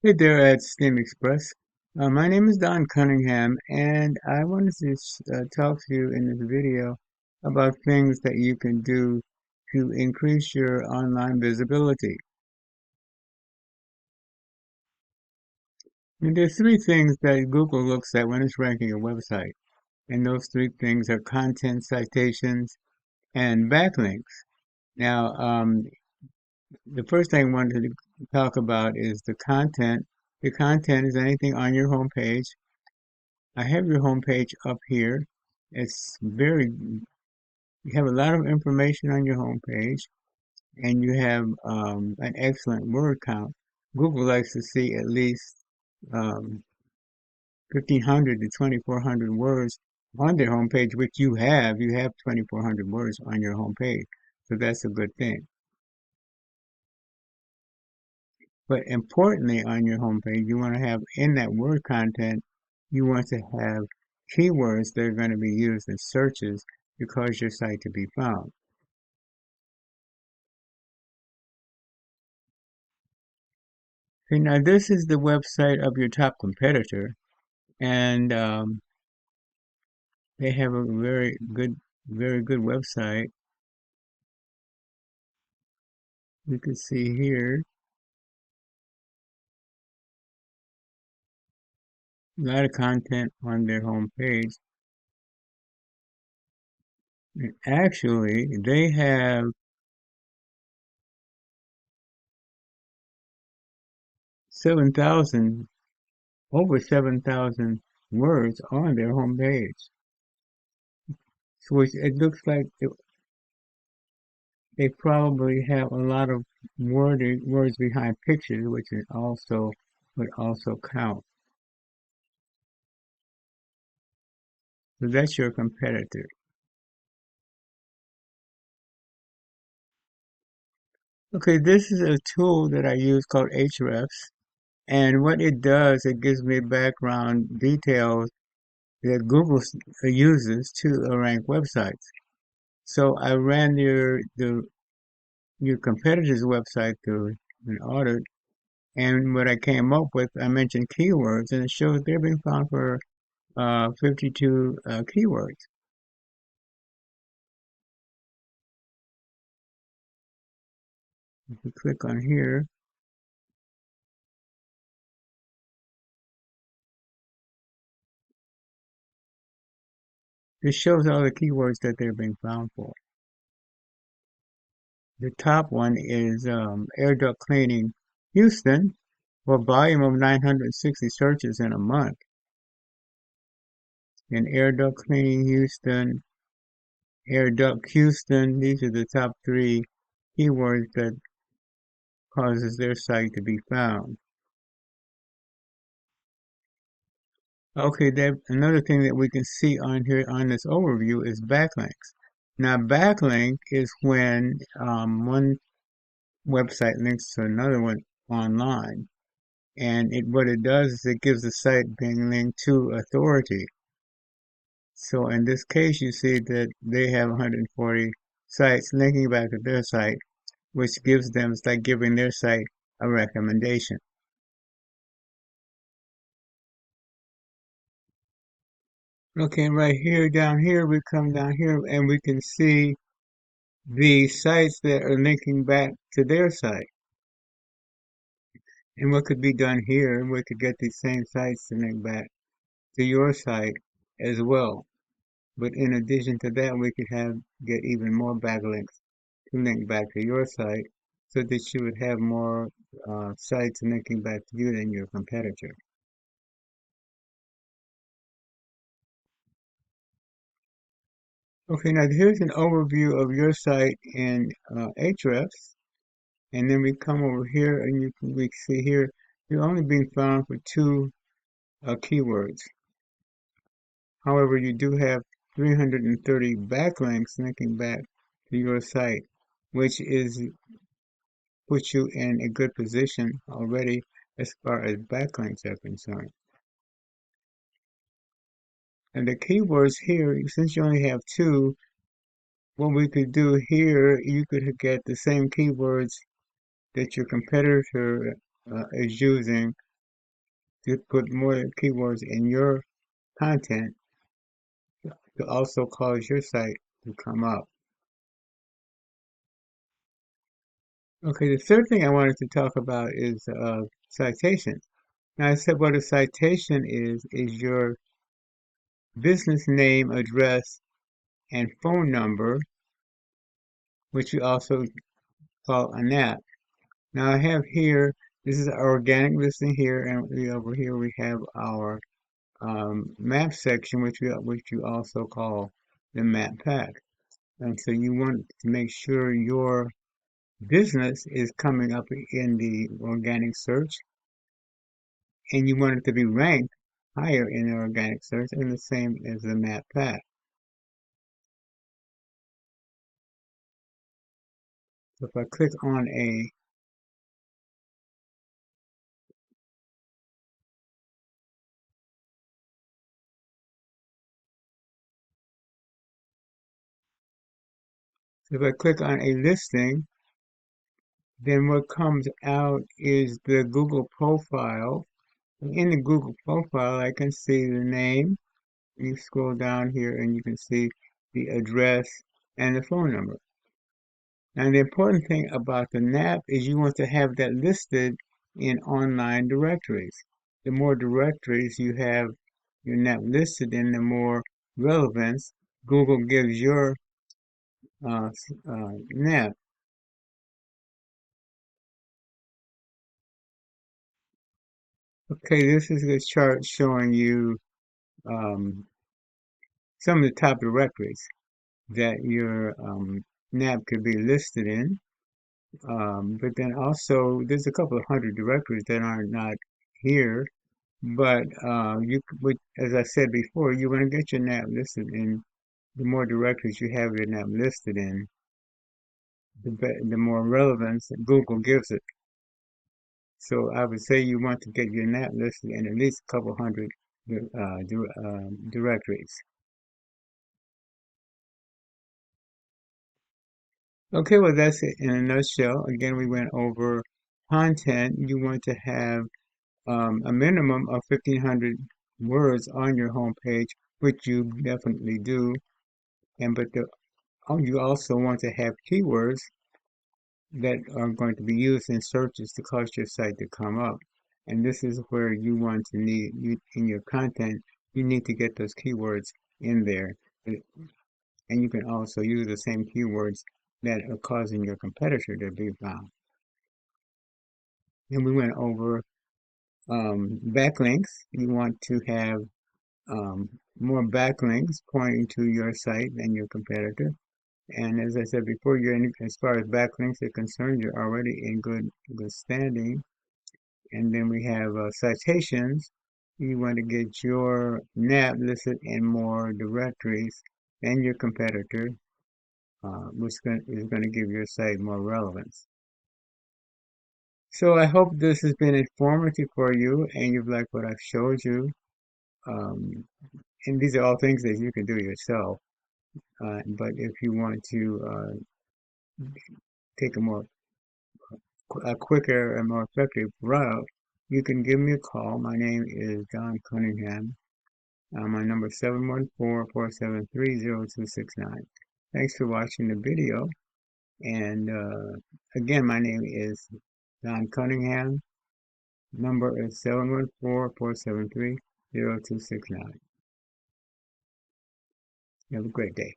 Hey there at STEM Express. My name is Don Cunningham, and I wanted to talk to you in this video about things that you can do to increase your online visibility. And there's three things that Google looks at when it's ranking a website, and those three things are content, citations, and backlinks. Now, the first thing I wanted to talk about is the content. The content is anything on your homepage. I have your homepage up here. It's very, you have a lot of information on your homepage and you have an excellent word count. Google likes to see at least um, 1,500 to 2,400 words on their homepage, which you have. You have 2,400 words on your homepage. So that's a good thing. But importantly, on your homepage, you want to have in that word content, you want to have keywords that are going to be used in searches to cause your site to be found. Okay, now this is the website of your top competitor, and they have a very good website. You can see here a lot of content on their homepage. And actually, they have 7,000, over 7,000 words on their homepage. So it looks like they probably have a lot of words behind pictures, which is also would also count. So that's your competitor. Okay, this is a tool that I use called Hrefs, and what it does, it gives me background details that Google uses to rank websites. So I ran your competitor's website through an audit, and what I came up with, I mentioned keywords, and it shows they're being found for 52 keywords. If you click on here, it shows all the keywords that they're being found for. The top one is air duct cleaning Houston, for volume of 960 searches in a month. And air duct cleaning Houston, air duct Houston, these are the top three keywords that causes their site to be found. Okay, another thing that we can see on here on this overview is backlinks. Now, backlink is when one website links to another one online. And what it does is it gives the site being linked to authority. So in this case, you see that they have 140 sites linking back to their site, which gives them, it's like giving their site a recommendation. Okay, right here, down here, we come down here and we can see the sites that are linking back to their site. And what could be done here, we could get these same sites to link back to your site as well. But in addition to that, we could get even more backlinks to link back to your site so that you would have more sites linking back to you than your competitor. Okay, now here's an overview of your site in Ahrefs, and then we come over here and we see here you're only being found for two keywords. However, you do have 330 backlinks linking back to your site, which is puts you in a good position already as far as backlinks are concerned. And the keywords here, since you only have two, what we could do here, you could get the same keywords that your competitor is using, to put more keywords in your content to also cause your site to come up. Okay, the third thing I wanted to talk about is citation. Now, I said what a citation is your business name, address, and phone number, which we also call a NAP. Now, I have here, this is our organic listing here, and over here we have our map section, which you also call the map pack. And so you want to make sure your business is coming up in the organic search, and you want it to be ranked higher in the organic search, and the same as the map pack. So if I click on a listing, then what comes out is the Google profile. In the Google profile, I can see the name. You scroll down here and you can see the address and the phone number. Now, the important thing about the NAP is you want to have that listed in online directories. The more directories you have your NAP listed in, the more relevance Google gives your NAP. Okay, this is a chart showing you um, some of the top directories that your NAP could be listed in. But then also, there's a couple of hundred directories that are not here. But as I said before, you want to get your NAP listed in. The more directories you have your NAP listed in, the more relevance that Google gives it. So I would say you want to get your NAP listed in at least a couple hundred directories. Okay, well, that's it in a nutshell. Again, we went over content. You want to have a minimum of 1,500 words on your homepage, which you definitely do. You also want to have keywords that are going to be used in searches to cause your site to come up. And this is where you want to in your content, you need to get those keywords in there. And you can also use the same keywords that are causing your competitor to be found. Then we went over backlinks. You want to have more backlinks pointing to your site than your competitor. And as I said before, as far as backlinks are concerned, you're already in good standing. And then we have citations. You want to get your NAP listed in more directories than your competitor, which is going to give your site more relevance. So I hope this has been informative for you and you've liked what I've showed you. Um, and these are all things that you can do yourself. But if you want to take a quicker and more effective route, you can give me a call. My name is Don Cunningham. My number is 714-473-0269. Thanks for watching the video. And again, my name is Don Cunningham. Number is 714-473-0269. Have a great day.